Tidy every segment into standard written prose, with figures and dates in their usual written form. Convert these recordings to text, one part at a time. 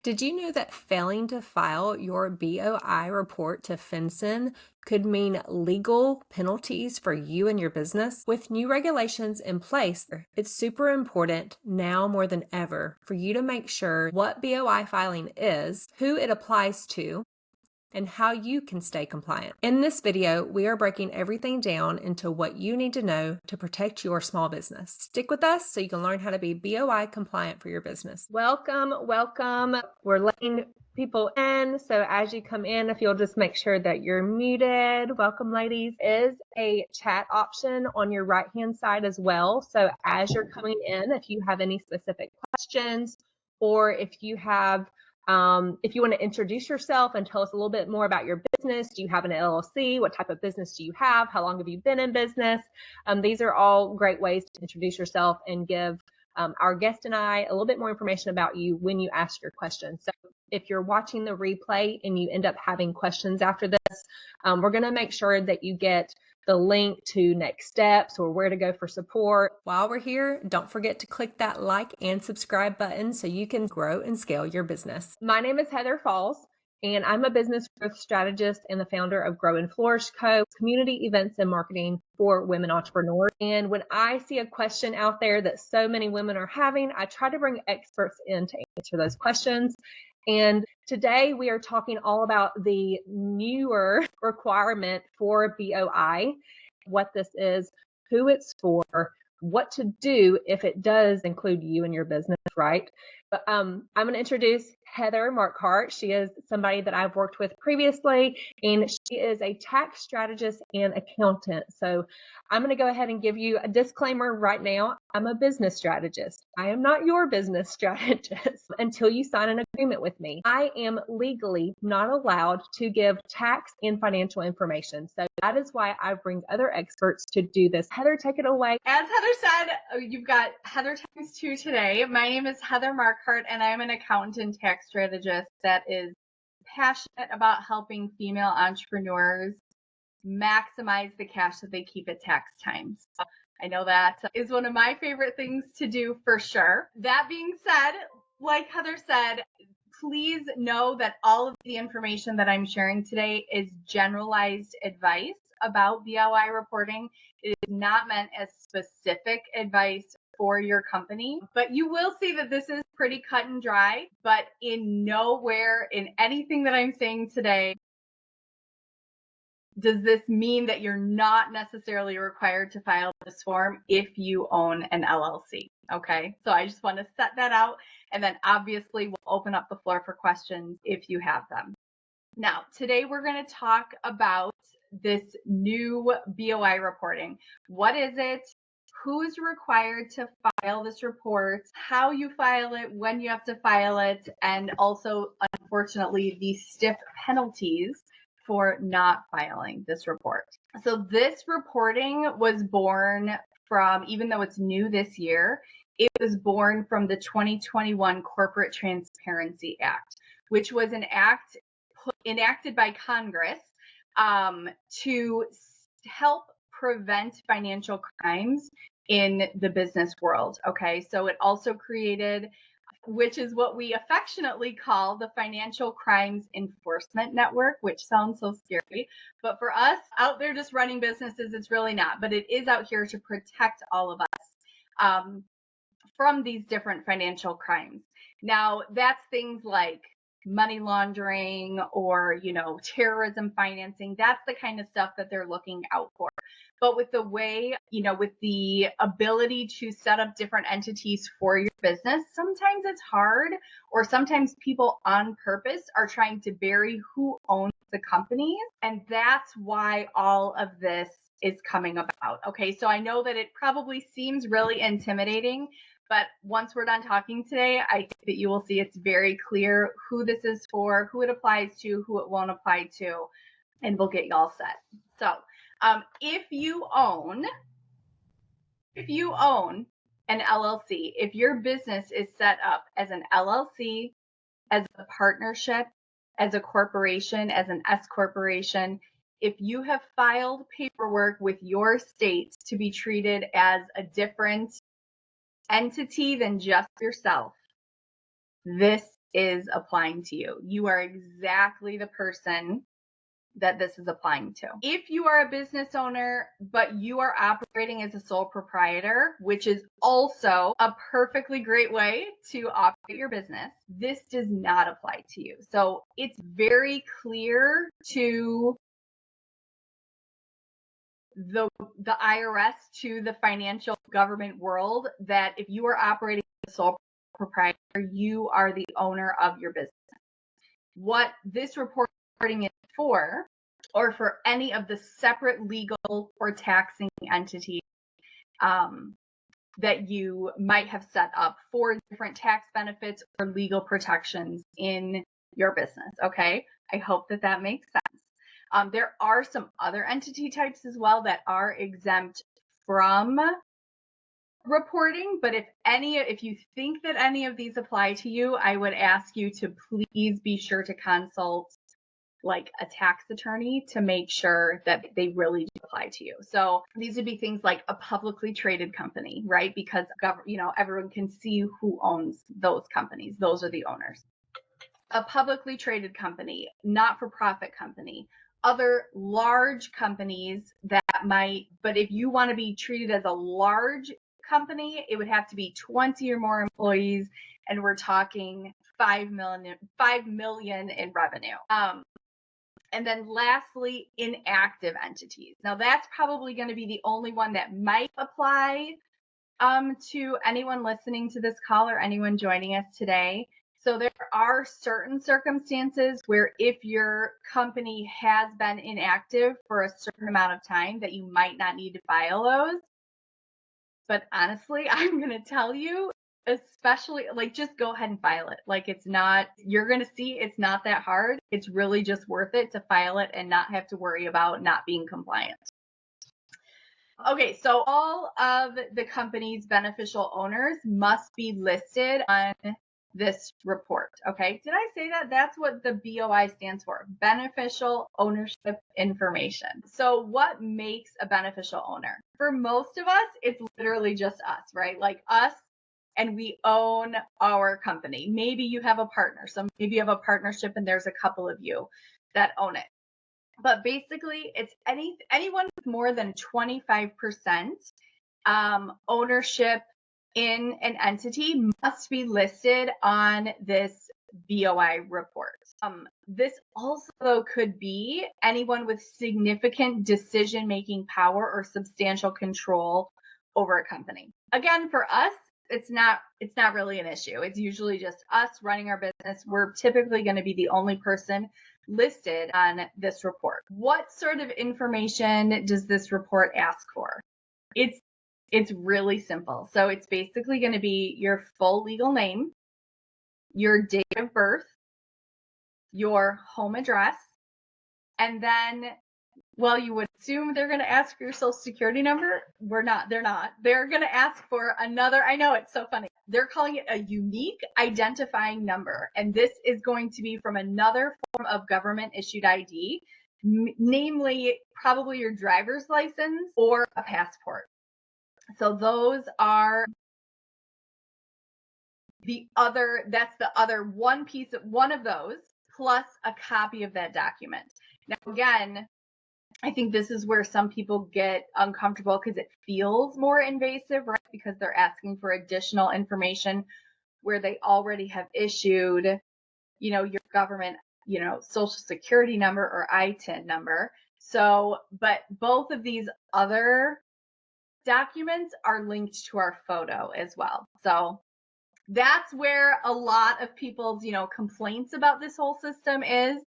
Did you know that failing to file your BOI report to FinCEN could mean legal penalties for you and your business? With new regulations in place, it's super important now more than ever for you to make sure what BOI filing is, who it applies to, and how you can stay compliant. In this video, we are breaking everything down into what you need to know to protect your small business. Stick with us so you can learn how to be BOI compliant for your business. Welcome. We're letting people in, so as you come in, if you'll just make sure that you're muted. Welcome, ladies. Is a chat option on your right-hand side as well. So as you're coming in, if you have any specific questions, or if you want to introduce yourself and tell us a little bit more about your business. Do you have an LLC? What type of business do you have? How long have you been in business? These are all great ways to introduce yourself and give our guest and I a little bit more information about you when you ask your questions. So if you're watching the replay and you end up having questions after this, we're going to make sure that you get the link to next steps or where to go for support. While we're here, don't forget to click that like and subscribe button so you can grow and scale your business. My name is Heather Falls, and I'm a business growth strategist and the founder of Grow and Flourish Co., community events and marketing for women entrepreneurs. And when I see a question out there that so many women are having, I try to bring experts in to answer those questions. And today we are talking all about the newer requirement for BOI, what this is, who it's for, what to do if it does include you and your business, right? But I'm going to introduce Heather Markhart. She is somebody that I've worked with previously, and she is a tax strategist and accountant. So I'm going to go ahead and give you a disclaimer right now. I'm a business strategist. I am not your business strategist until you sign an agreement with me. I am legally not allowed to give tax and financial information. So that is why I bring other experts to do this. Heather, take it away. As Heather said, you've got Heather times 2 today. My name is Heather Markhart, and I'm an accountant and tax strategist that is passionate about helping female entrepreneurs maximize the cash that they keep at tax time. So I know that is one of my favorite things to do for sure. That being said, like Heather said, please know that all of the information that I'm sharing today is generalized advice about BOI reporting. It is not meant as specific advice for your company, but you will see that this is pretty cut and dry, but in nowhere in anything that I'm saying today does this mean that you're not necessarily required to file this form if you own an LLC. Okay, so I just want to set that out, and then obviously we'll open up the floor for questions if you have them. Now, today we're going to talk about this new BOI reporting. What is it? Who's required to file this report? How you file it, when you have to file it, and also, unfortunately, the stiff penalties for not filing this report. So this reporting was born from, even though it's new this year, it was born from the 2021 Corporate Transparency Act, which was an act enacted by Congress to help prevent financial crimes in the business world. Okay, so it also created, which is what we affectionately call the Financial Crimes Enforcement Network, which sounds so scary. But for us out there just running businesses, it's really not. But it is out here to protect all of us from these different financial crimes. Now, that's things like money laundering or, terrorism financing. That's the kind of stuff that they're looking out for. But with the way, with the ability to set up different entities for your business, sometimes it's hard, or sometimes people on purpose are trying to bury who owns the company. And that's why all of this is coming about. Okay, so I know that it probably seems really intimidating, but once we're done talking today, I think that you will see it's very clear who this is for, who it applies to, who it won't apply to, and we'll get you all set. So if you own an LLC, if your business is set up as an LLC, as a partnership, as a corporation, as an S corporation, if you have filed paperwork with your state to be treated as a different entity than just yourself, this is applying to you. You are exactly the person that this is applying to. If you are a business owner, but you are operating as a sole proprietor, which is also a perfectly great way to operate your business, this does not apply to you. So it's very clear to the IRS, to the financial government world, that if you are operating as a sole proprietor, you are the owner of your business. What this reporting is for, or for any of the separate legal or taxing entities that you might have set up for different tax benefits or legal protections in your business. Okay, I hope that that makes sense. There are some other entity types as well that are exempt from reporting, but if you think that any of these apply to you, I would ask you to please be sure to consult like a tax attorney to make sure that they really do apply to you. So these would be things like a publicly traded company, right? Because everyone can see who owns those companies. Those are the owners. A publicly traded company, not-for-profit company, other large companies that might, but if you want to be treated as a large company, it would have to be 20 or more employees, and we're talking 5 million in revenue. And then lastly, inactive entities. Now that's probably going to be the only one that might apply to anyone listening to this call or anyone joining us today. So there are certain circumstances where if your company has been inactive for a certain amount of time, that you might not need to file those. But honestly, I'm going to tell you, especially, like, just go ahead and file it. Like, it's not, you're going to see it's not that hard. It's really just worth it to file it and not have to worry about not being compliant. Okay, so all of the company's beneficial owners must be listed on this report. Okay, did I say that? That's what the BOI stands for, Beneficial Ownership Information. So what makes a beneficial owner? For most of us, it's literally just us, right? Like us, and we own our company. Maybe you have a partner. So maybe you have a partnership and there's a couple of you that own it. But basically, it's anyone with more than 25% ownership in an entity must be listed on this BOI report. This also could be anyone with significant decision-making power or substantial control over a company. Again, for us, it's not really an issue. It's usually just us running our business. We're typically going to be the only person listed on this report. What sort of information does this report ask for? It's really simple. So it's basically going to be your full legal name, your date of birth, your home address, and then, well, you would assume they're going to ask for your social security number. They're not. They're going to ask for another, I know, it's so funny. They're calling it a unique identifying number. And this is going to be from another form of government issued ID, namely probably your driver's license or a passport. So those are that's the other one of those, plus a copy of that document. Now, again, I think this is where some people get uncomfortable because it feels more invasive, right? Because they're asking for additional information where they already have issued, your government, social security number or ITIN number. So, but both of these other documents are linked to our photo as well. So that's where a lot of people's, complaints about this whole system is.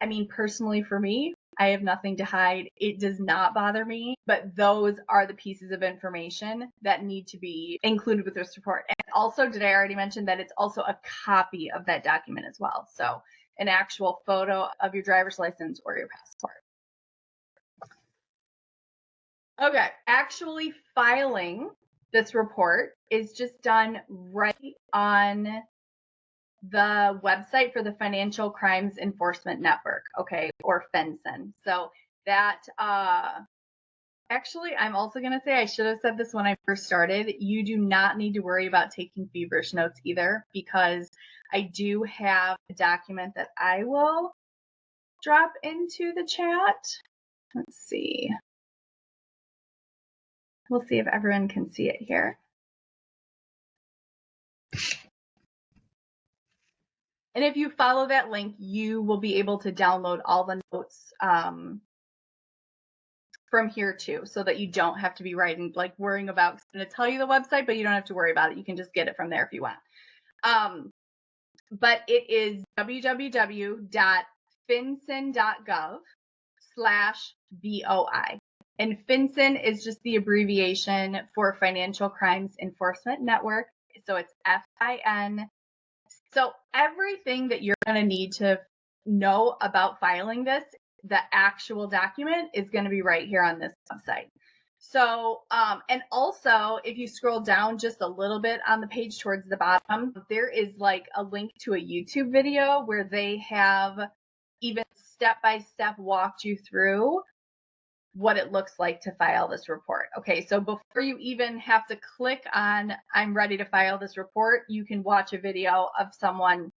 I mean, personally for me, I have nothing to hide. It does not bother me, but those are the pieces of information that need to be included with this report. And also, did I already mention that it's also a copy of that document as well? So an actual photo of your driver's license or your passport. Okay, actually filing this report is just done right on the website for the Financial Crimes Enforcement Network, okay, or FinCEN. So that Actually, I'm also going to say, I should have said this when I first started, you do not need to worry about taking feverish notes either, because I do have a document that I will drop into the chat. Let's see. We'll see if everyone can see it here. And if you follow that link, you will be able to download all the notes from here too, so that you don't have to be worrying about, it's going to tell you the website, but you don't have to worry about it. You can just get it from there if you want. But it is www.fincen.gov/BOI. And FinCEN is just the abbreviation for Financial Crimes Enforcement Network. So it's FIN. So everything that you're going to need to know about filing this, the actual document, is going to be right here on this website. So, and also, if you scroll down just a little bit on the page towards the bottom, there is like a link to a YouTube video where they have even step-by-step walked you through what it looks like to file this report. Okay, so before you even have to click on, I'm ready to file this report, you can watch a video of someone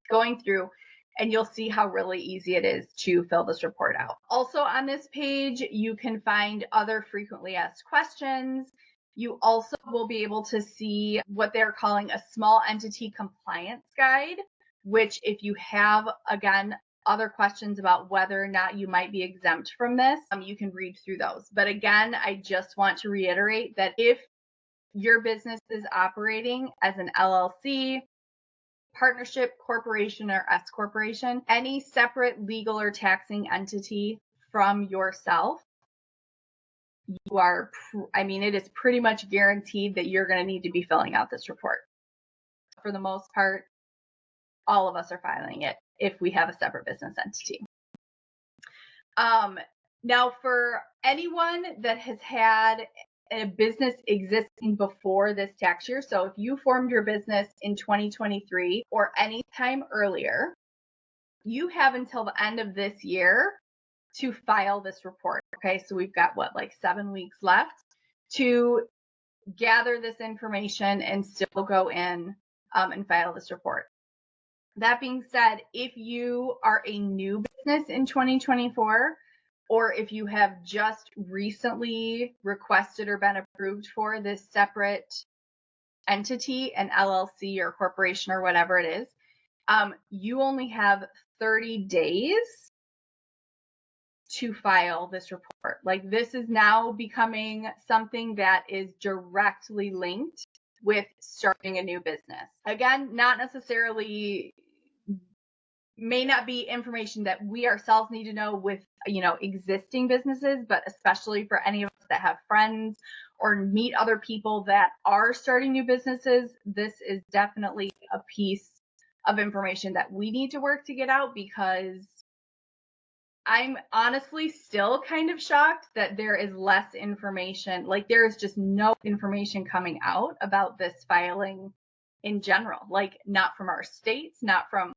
going through, and you'll see how really easy it is to fill this report out. Also on this page, you can find other frequently asked questions. You also will be able to see what they're calling a small entity compliance guide, which if you have, again, other questions about whether or not you might be exempt from this, you can read through those. But again, I just want to reiterate that if your business is operating as an LLC, partnership, corporation, or S corporation, any separate legal or taxing entity from yourself, you are, it is pretty much guaranteed that you're going to need to be filling out this report. For the most part, all of us are filing it if we have a separate business entity. Now, for anyone that has had a business existing before this tax year, so if you formed your business in 2023 or any time earlier, you have until the end of this year to file this report. Okay, so we've got 7 weeks left to gather this information and still go in and file this report. That being said, if you are a new business in 2024, or if you have just recently requested or been approved for this separate entity, an LLC or corporation or whatever it is, you only have 30 days to file this report. Like, this is now becoming something that is directly linked with starting a new business. Again, not necessarily, may not be information that we ourselves need to know with, existing businesses, but especially for any of us that have friends or meet other people that are starting new businesses, this is definitely a piece of information that we need to work to get out, because I'm honestly still kind of shocked that there is less information. Like, there is just no information coming out about this filing in general. Like, not from our states, not from,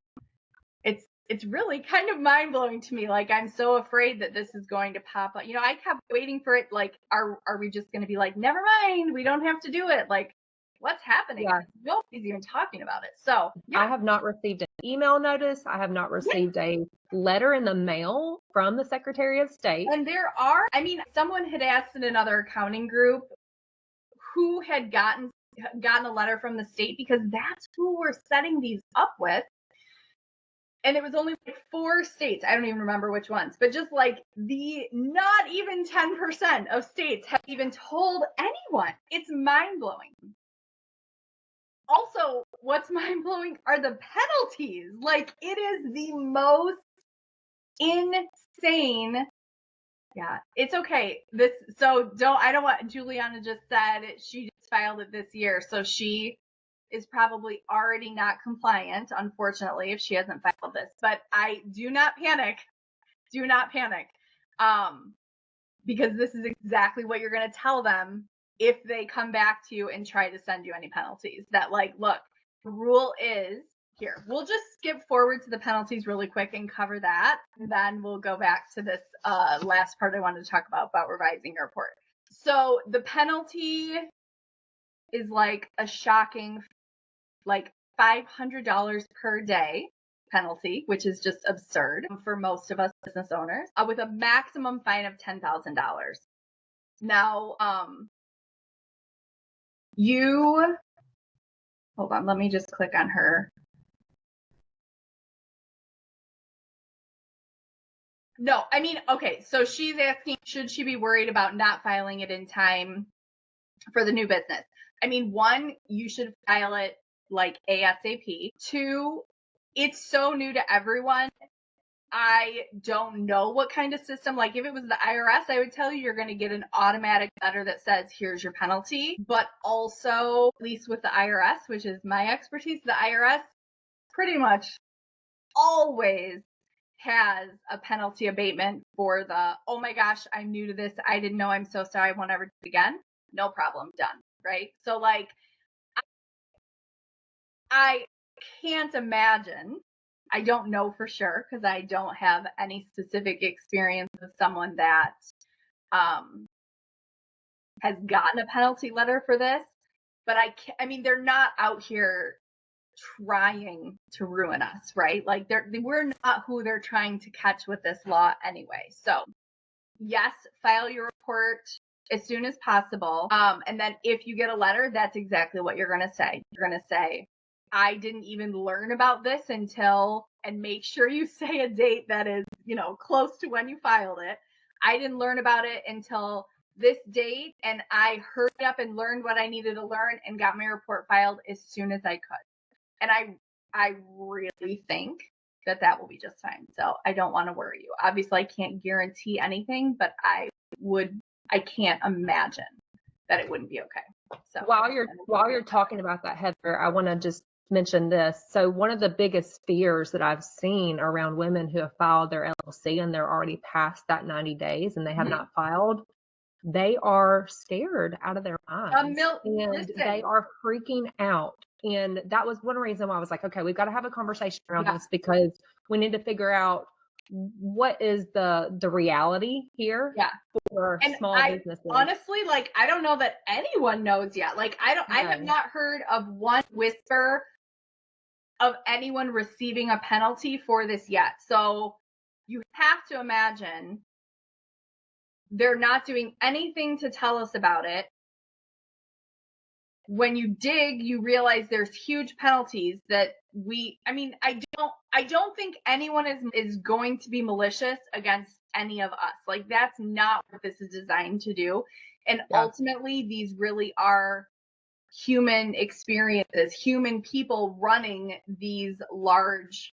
it's really kind of mind-blowing to me. Like, I'm so afraid that this is going to pop up. I kept waiting for it. Like, are we just going to be like, never mind, we don't have to do it? Like, what's happening? Yeah. Nobody's even talking about it. So yeah. I have not received an email notice. I have not received a letter in the mail from the Secretary of State. And there are, someone had asked in another accounting group who had gotten a letter from the state, because that's who we're setting these up with. And it was only 4 states. I don't even remember which ones, but just not even 10% of states have even told anyone. It's mind-blowing. Also, what's mind-blowing are the penalties. Like, it is the most insane. Yeah, it's okay. I don't want, Juliana just said she just filed it this year, so she is probably already not compliant, unfortunately, if she hasn't filed this. But do not panic. Do not panic. Because this is exactly what you're going to tell them if they come back to you and try to send you any penalties. That, look, the rule is here. We'll just skip forward to the penalties really quick and cover that. And then we'll go back to this last part I wanted to talk about revising your report. So the penalty is like a shocking, like $500 per day penalty, which is just absurd for most of us business owners, with a maximum fine of $10,000. Now, hold on, let me just click on her. No, I mean, okay, so she's asking, should she be worried about not filing it in time for the new business? I mean, one, you should file it like ASAP. Two, it's so new to everyone. I don't know what kind of system, like if it was the IRS, I would tell you you're going to get an automatic letter that says, here's your penalty. But also, at least with the IRS, which is my expertise, the IRS pretty much always has a penalty abatement for the, oh my gosh, I'm new to this. I didn't know. I'm so sorry. I won't ever do it again. No problem. Done. Right. So like, I can't imagine. I don't know for sure because I don't have any specific experience with someone that has gotten a penalty letter for this. But I mean, they're not out here trying to ruin us, right? Like we're not who they're trying to catch with this law anyway. So yes, file your report as soon as possible. And then if you get a letter, that's exactly what you're going to say. You're going to say, I didn't even learn about this until, and make sure you say a date that is, close to when you filed it. I didn't learn about it until this date, and I hurried up and learned what I needed to learn and got my report filed as soon as I could. And I really think that will be just fine. So I don't want to worry you. Obviously, I can't guarantee anything, but I can't imagine that it wouldn't be okay. So while you're talking about that, Heather, I want to just mention this. So one of the biggest fears that I've seen around women who have filed their LLC and they're already past that 90 days and they have not filed, they are scared out of their minds and they are freaking out. And that was one reason why I was like, okay, we've got to have a conversation around this because we need to figure out what is the reality here for small businesses. Honestly, like, I don't know that anyone knows yet. Like, I have not heard of one whisper of anyone receiving a penalty for this yet. So you have to imagine they're not doing anything to tell us about it. When you dig, you realize there's huge penalties that I don't think anyone is going to be malicious against any of us. Like, that's not what this is designed to do. And ultimately, these really are human experiences, human people running these large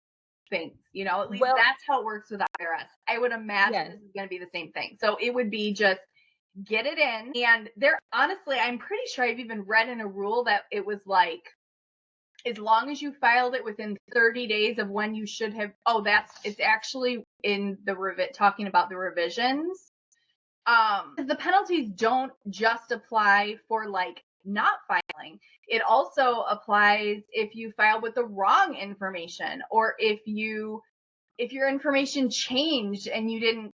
things, at least that's how it works with IRS. I would imagine this is going to be the same thing. So it would be just get it in. And honestly, I'm pretty sure I've even read in a rule that it was like, as long as you filed it within 30 days of when you should have, it's actually in the talking about the revisions. The penalties don't just apply for like not filing. It also applies if you file with the wrong information or if your information changed and you didn't,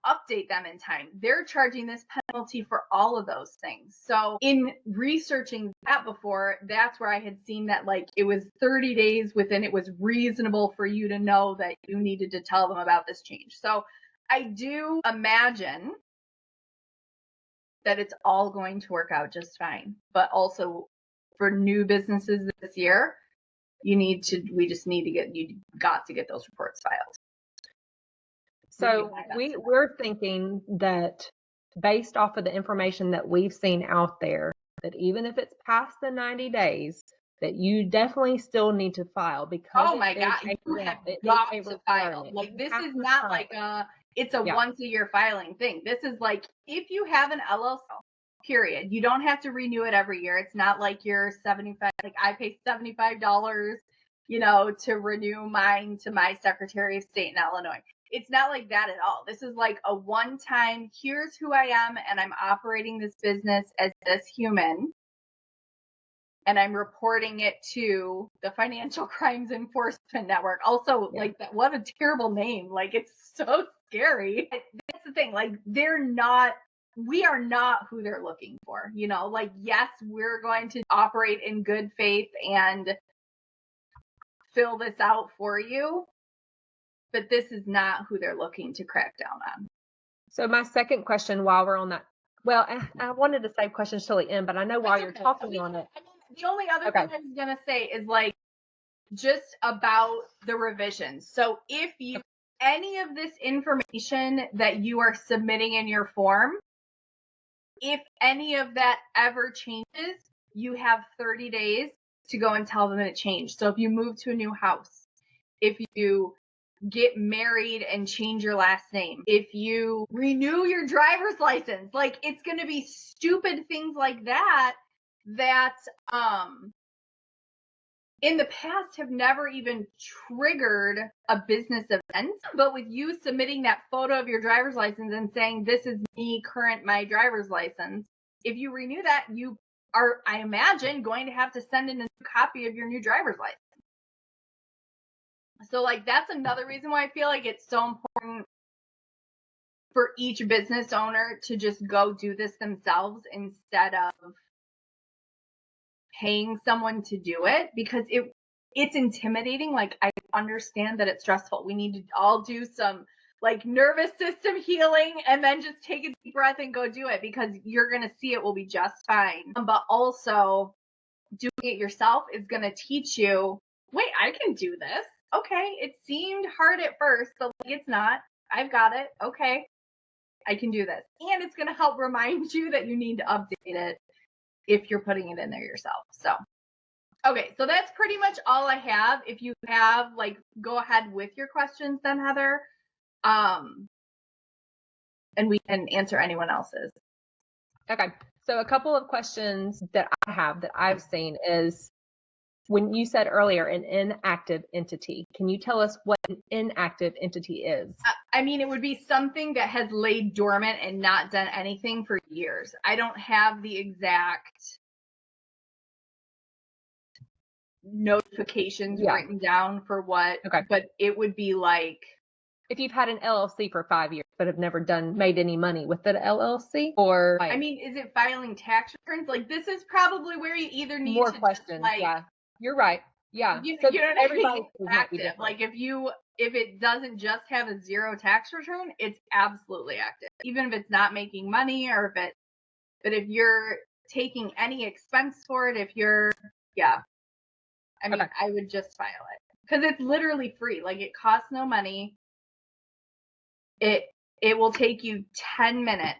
update them in time. They're charging this penalty for all of those things. So in researching that before, that's where I had seen that like it was 30 days within it was reasonable for you to know that you needed to tell them about this change. So I do imagine that it's all going to work out just fine. But also for new businesses this year, you got to get those reports filed. So we're thinking that based off of the information that we've seen out there, that even if it's past the 90 days, that you definitely still need to file because oh my God, you have got to file. Like this is not like it's a once a year filing thing. This is like if you have an LLC, period, you don't have to renew it every year. It's not like you're 75. Like I pay $75, to renew mine to my Secretary of State in Illinois. It's not like that at all. This is like a one-time, here's who I am, and I'm operating this business as this human. and I'm reporting it to the Financial Crimes Enforcement Network. Also, like, that, what a terrible name. Like, it's so scary. That's the thing. Like, we are not who they're looking for. You know, like, yes, we're going to operate in good faith and fill this out for you, but this is not who they're looking to crack down on. So my second question while we're on that, well, I wanted to save questions till the end, but I know while you're talking on it. The only other thing I was going to say is, like, just about the revisions. So if you, any of this information that you are submitting in your form, if any of that ever changes, you have 30 days to go and tell them it changed. So if you move to a new house, if you get married and change your last name, if you renew your driver's license, like, it's going to be stupid things like that in the past have never even triggered a business event. But with you submitting that photo of your driver's license and saying, this is me, current my driver's license, if you renew that, you are, I imagine, going to have to send in a new copy of your new driver's license. So, like, that's another reason why I feel like it's so important for each business owner to just go do this themselves instead of paying someone to do it, because it's intimidating. Like, I understand that it's stressful. We need to all do some, like, nervous system healing and then just take a deep breath and go do it, because you're going to see it will be just fine. But also, doing it yourself is going to teach you, wait, I can do this. Okay, it seemed hard at first, but, like, it's not. I've got it. Okay, I can do this. And it's going to help remind you that you need to update it if you're putting it in there yourself. So, okay, so that's pretty much all I have. If you have, like, go ahead with your questions then, Heather. And we can answer anyone else's. Okay, so a couple of questions that I have that I've seen is, when you said earlier an inactive entity, can you tell us what an inactive entity is? I mean, it would be something that has laid dormant and not done anything for years. I don't have the exact notifications written down for what, but it would be like, if you've had an LLC for 5 years but have never made any money with an LLC, or I mean, is it filing tax returns? Like, this is probably where you either need more to questions. just, like, yeah, you're right. Yeah, you so know what I mean? active. Like, if it doesn't just have a zero tax return, it's absolutely active. Even if it's not making money, or but if you're taking any expense for it, if you're, I mean, I would just file it, because it's literally free. Like, it costs no money. It will take you 10 minutes,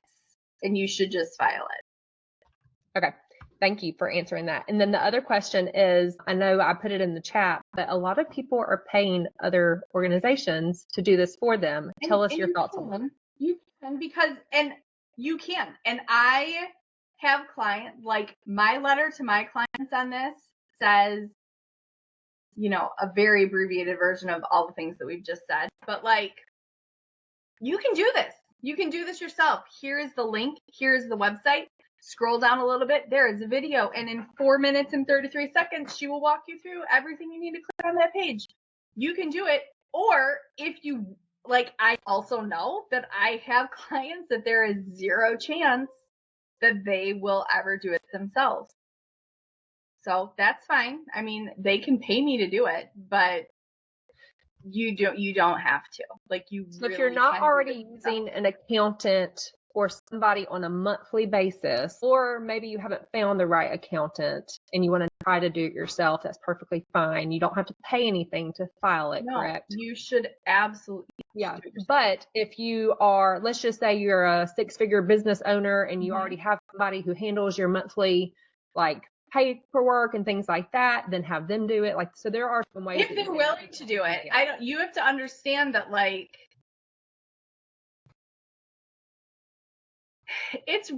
and you should just file it. Okay. Thank you for answering that. And then the other question is, I know I put it in the chat, but a lot of people are paying other organizations to do this for them. Tell us your thoughts on that. You can, because, and you can. And I have clients, like, my letter to my clients on this says, you know, a very abbreviated version of all the things that we've just said. But, like, you can do this. You can do this yourself. Here is the link. Here's the website. Scroll down a little bit. There is a video. And in 4 minutes and 33 seconds, she will walk you through everything you need to click on that page. You can do it. Or if you, like, I also know that I have clients that there is zero chance that they will ever do it themselves. So that's fine. I mean, they can pay me to do it, but you don't have to. Like, you So really, if you're not already using an accountant or somebody on a monthly basis, or maybe you haven't found the right accountant and you want to try to do it yourself, that's perfectly fine. You don't have to pay anything to file it, correct? You should absolutely. Yeah, but if you are, let's just say you're a 6-figure business owner and you already have somebody who handles your monthly, like, paperwork and things like that, then have them do it. Like, so there are some ways. If they're willing to do it. You have to understand that, like, it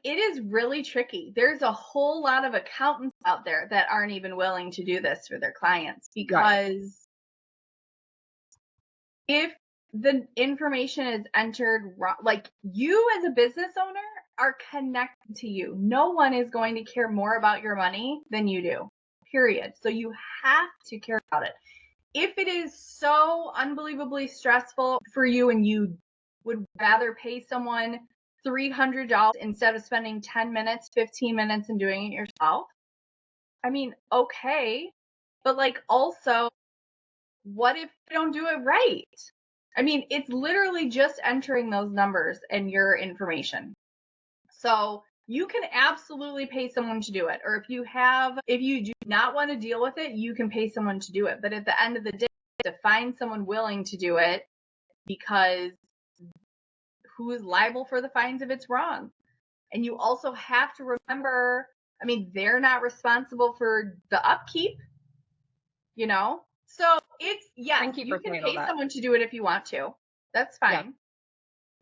is really tricky. There's a whole lot of accountants out there that aren't even willing to do this for their clients, because if the information is entered wrong, like, you as a business owner are connected to you. No one is going to care more about your money than you do, period. So you have to care about it. If it is so unbelievably stressful for you and you would rather pay someone $300 instead of spending 10 minutes, 15 minutes and doing it yourself, I mean, okay. But like, also, what if you don't do it right? I mean, it's literally just entering those numbers and your information. So you can absolutely pay someone to do it. Or if you do not want to deal with it, you can pay someone to do it. But at the end of the day, to find someone willing to do it, because who is liable for the fines if it's wrong? And you also have to remember, I mean, they're not responsible for the upkeep, you know? So it's, yes, you can pay someone to do it if you want to. That's fine. Yeah.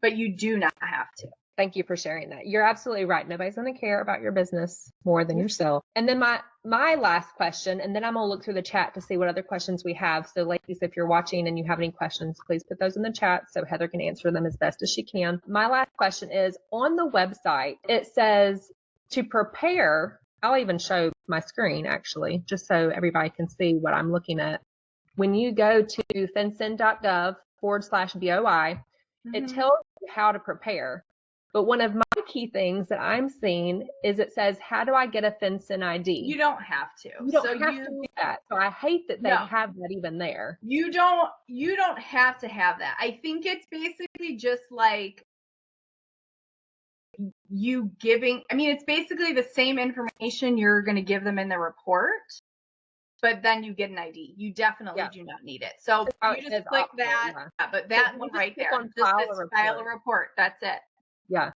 But you do not have to. Thank you for sharing that. You're absolutely right. Nobody's going to care about your business more than yourself. And then my last question, and then I'm going to look through the chat to see what other questions we have. So ladies, if you're watching and you have any questions, please put those in the chat so Heather can answer them as best as she can. My last question is, on the website, it says to prepare, I'll even show my screen actually, just so everybody can see what I'm looking at. When you go to fincen.gov/BOI, it tells you how to prepare. But one of my key things that I'm seeing is it says, how do I get a FinCEN ID? You don't have to. You don't have to do that. So I hate that they have that even there. You don't have to have that. I think it's basically just like you giving, I mean, it's basically the same information you're going to give them in the report, but then you get an ID. You definitely do not need it. So you just click that, but that one right there, just file a report. That's it. Yeah.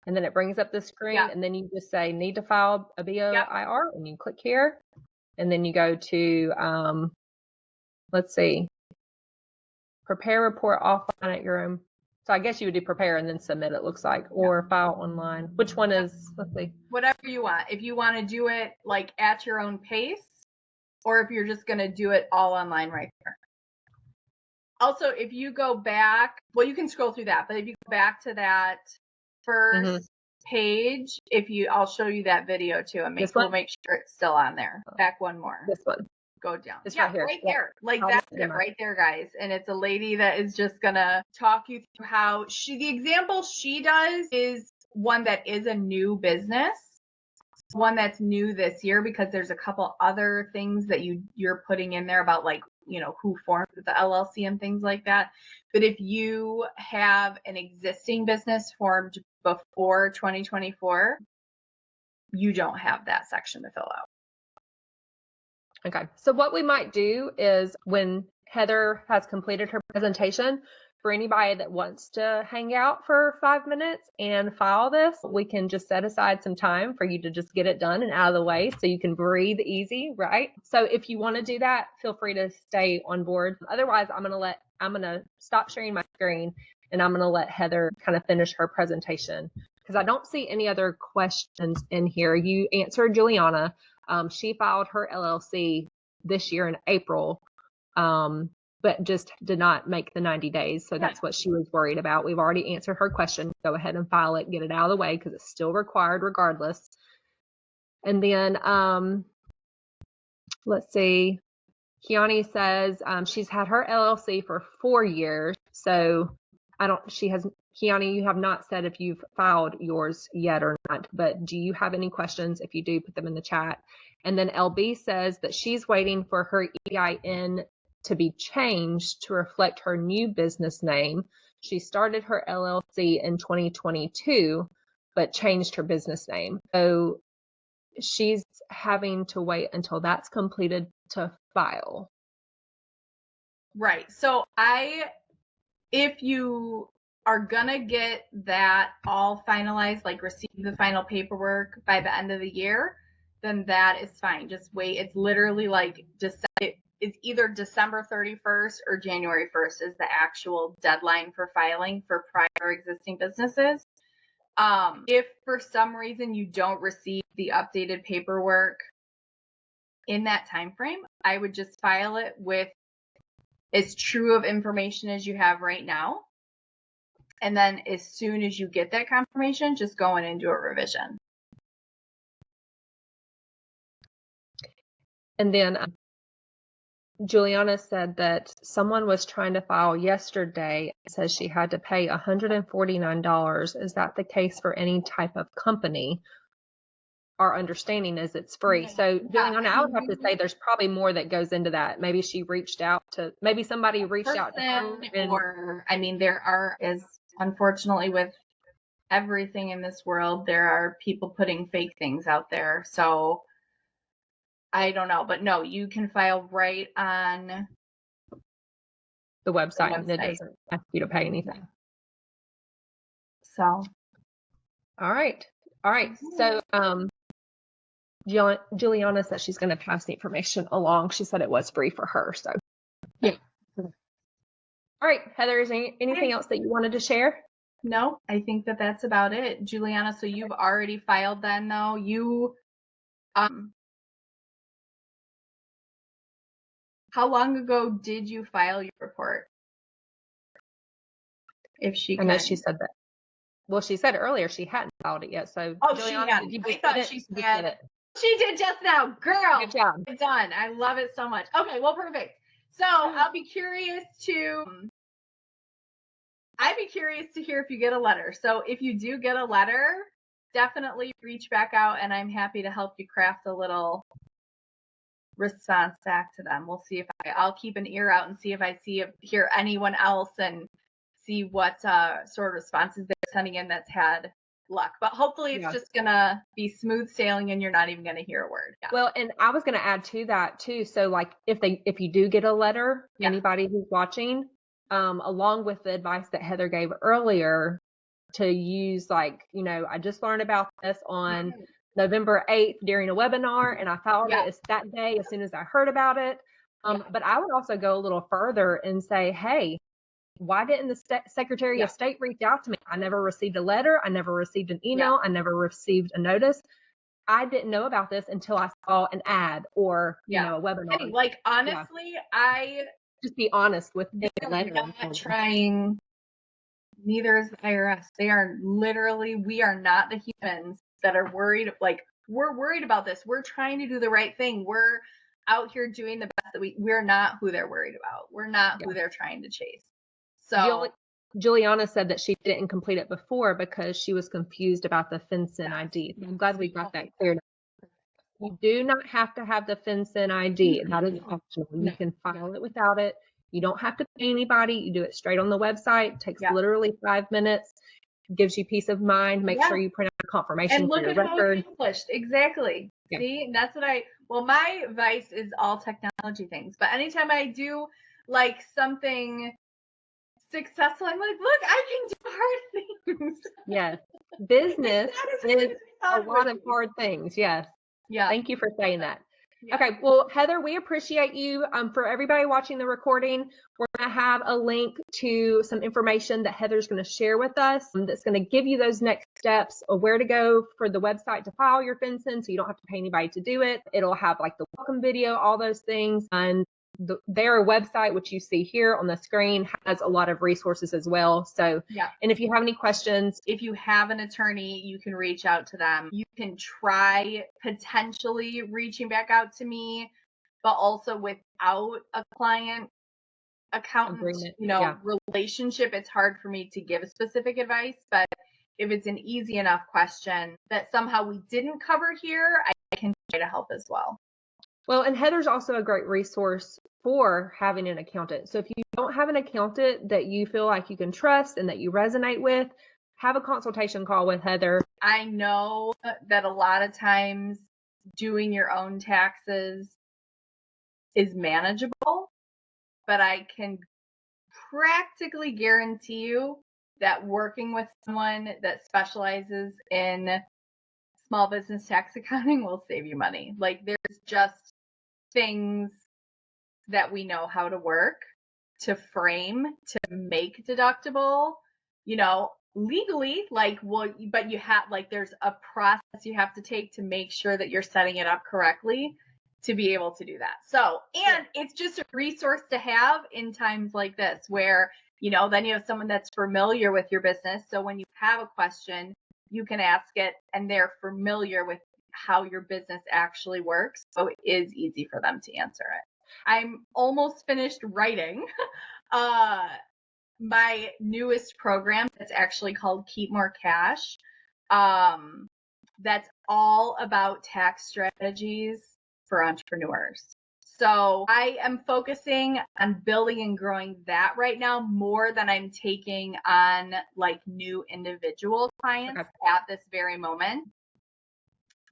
And then it brings up the screen, and then you just say, need to file a BOIR, and you click here. And then you go to, let's see, prepare report offline at your own. So I guess you would do prepare and then submit, it looks like, or file online. Which one is, let's see. Whatever you want. If you want to do it like at your own pace, or if you're just going to do it all online right there. Also, if you go back, well, you can scroll through that, but if you go back to that first page, I'll show you that video too, and we'll make sure it's still on there. Back one more. This one. Go down. It's right here. Right there. Like that's it right there, guys. And it's a lady that is just gonna talk you through how the example she does is one that is a new business, one that's new this year, because there's a couple other things that you're putting in there about, like, you know, who formed the LLC and things like that. But if you have an existing business formed before 2024, you don't have that section to fill out. Okay. So what we might do is, when Heather has completed her presentation, for anybody that wants to hang out for 5 minutes and file this, we can just set aside some time for you to just get it done and out of the way so you can breathe easy, right? So if you want to do that, feel free to stay on board. Otherwise, I'm going to stop sharing my screen, and I'm going to let Heather kind of finish her presentation, because I don't see any other questions in here. You answered Juliana. She filed her LLC this year in April, but just did not make the 90 days. So that's what she was worried about. We've already answered her question. Go ahead and file it, get it out of the way, because it's still required regardless. And then let's see. Kiani says she's had her LLC for 4 years. So Kiani, you have not said if you've filed yours yet or not, but do you have any questions? If you do, put them in the chat. And then LB says that she's waiting for her EIN to be changed to reflect her new business name. She started her LLC in 2022, but changed her business name. So she's having to wait until that's completed to file. Right. So if you are gonna get that all finalized, like receive the final paperwork by the end of the year, then that is fine. Just wait. It's literally like it's either December 31st or January 1st is the actual deadline for filing for prior existing businesses. If for some reason you don't receive the updated paperwork in that time frame, I would just file it with as true of information as you have right now. And then as soon as you get that confirmation, just go in and do a revision. And then Juliana said that someone was trying to file yesterday. It says she had to pay $149. Is that the case for any type of company? Our understanding is it's free. Yeah. So Juliana, I would have to you- say there's probably more that goes into that. Maybe she reached out to, maybe somebody reached out to her. And, or, I mean, there are, as unfortunately with everything in this world, there are people putting fake things out there. So I don't know, but no, you can file right on the website, and it website. doesn't ask you to pay anything. So, all right. So Juliana said she's going to pass the information along. She said it was free for her. So yeah. All right, Heather, is there anything else that you wanted to share? No, I think that that's about it. Juliana, so you've already filed then, though? You, how long ago did you file your report? If she I know she said that. Well, she said earlier she hadn't filed it yet. So, Juliana, she hadn't. did you I thought she said it? She did just now. Girl, good job. It's done. I love it so much. Okay, well, perfect. So I'd be curious to hear if you get a letter. So if you do get a letter, definitely reach back out, and I'm happy to help you craft a little response back to them. We'll see if I'll keep an ear out and see if I hear anyone else and see what sort of responses they're sending in that's had luck. But hopefully it's just gonna be smooth sailing and you're not even gonna hear a word. Yeah. Well, and I was gonna add to that too. So like if you do get a letter, anybody who's watching, along with the advice that Heather gave earlier, to use I just learned about this on November 8th during a webinar, and I filed it that day as soon as I heard about it. But I would also go a little further and say, hey, why didn't the Secretary of State reach out to me? I never received a letter. I never received an email. I never received a notice. I didn't know about this until I saw an ad or, a webinar. Hey, like, honestly, I just be honest with the letter. Not trying. Neither is the IRS. They are literally, we are not the humans that are worried. Like, we're worried about this. We're trying to do the right thing. We're out here doing the best that we're not who they're worried about. We're not who they're trying to chase. So Juliana said that she didn't complete it before because she was confused about the FinCEN ID. I'm glad we got that cleared up. You do not have to have the FinCEN ID. That is optional. You can file it without it. You don't have to pay anybody. You do it straight on the website. It takes literally 5 minutes. Gives you peace of mind. Make sure you print out a confirmation for your record. Accomplished. Exactly. See, that's what my vice is, all technology things. But anytime I do like something successful, I'm like, look, I can do hard things. Yes. Business is a lot of hard things. Yes. Yeah. Thank you for saying that. Okay, well, Heather, we appreciate you. For everybody watching the recording, we're going to have a link to some information that Heather's going to share with us that's going to give you those next steps of where to go for the website to file your FinCEN, so you don't have to pay anybody to do it. It'll have like the welcome video, all those things, and their website, which you see here on the screen, has a lot of resources as well. So, and if you have any questions, if you have an attorney, you can reach out to them. You can try potentially reaching back out to me, but also without a client accountant, relationship, it's hard for me to give specific advice. But if it's an easy enough question that somehow we didn't cover here, I can try to help as well. Well, and Heather's also a great resource for having an accountant. So if you don't have an accountant that you feel like you can trust and that you resonate with, have a consultation call with Heather. I know that a lot of times doing your own taxes is manageable, but I can practically guarantee you that working with someone that specializes in small business tax accounting will save you money. Like, there's just things that we know how to work, to frame, to make deductible, legally, but you have, there's a process you have to take to make sure that you're setting it up correctly to be able to do that. So, and it's just a resource to have in times like this where Then you have someone that's familiar with your business. So when you have a question, you can ask it and they're familiar with how your business actually works. So it is easy for them to answer it. I'm almost finished writing my newest program that's actually called Keep More Cash. That's all about tax strategies for entrepreneurs. So I am focusing on building and growing that right now more than I'm taking on like new individual clients at this very moment.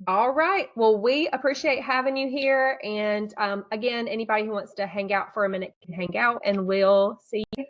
All right. Well, we appreciate having you here. And again, anybody who wants to hang out for a minute can hang out, and we'll see you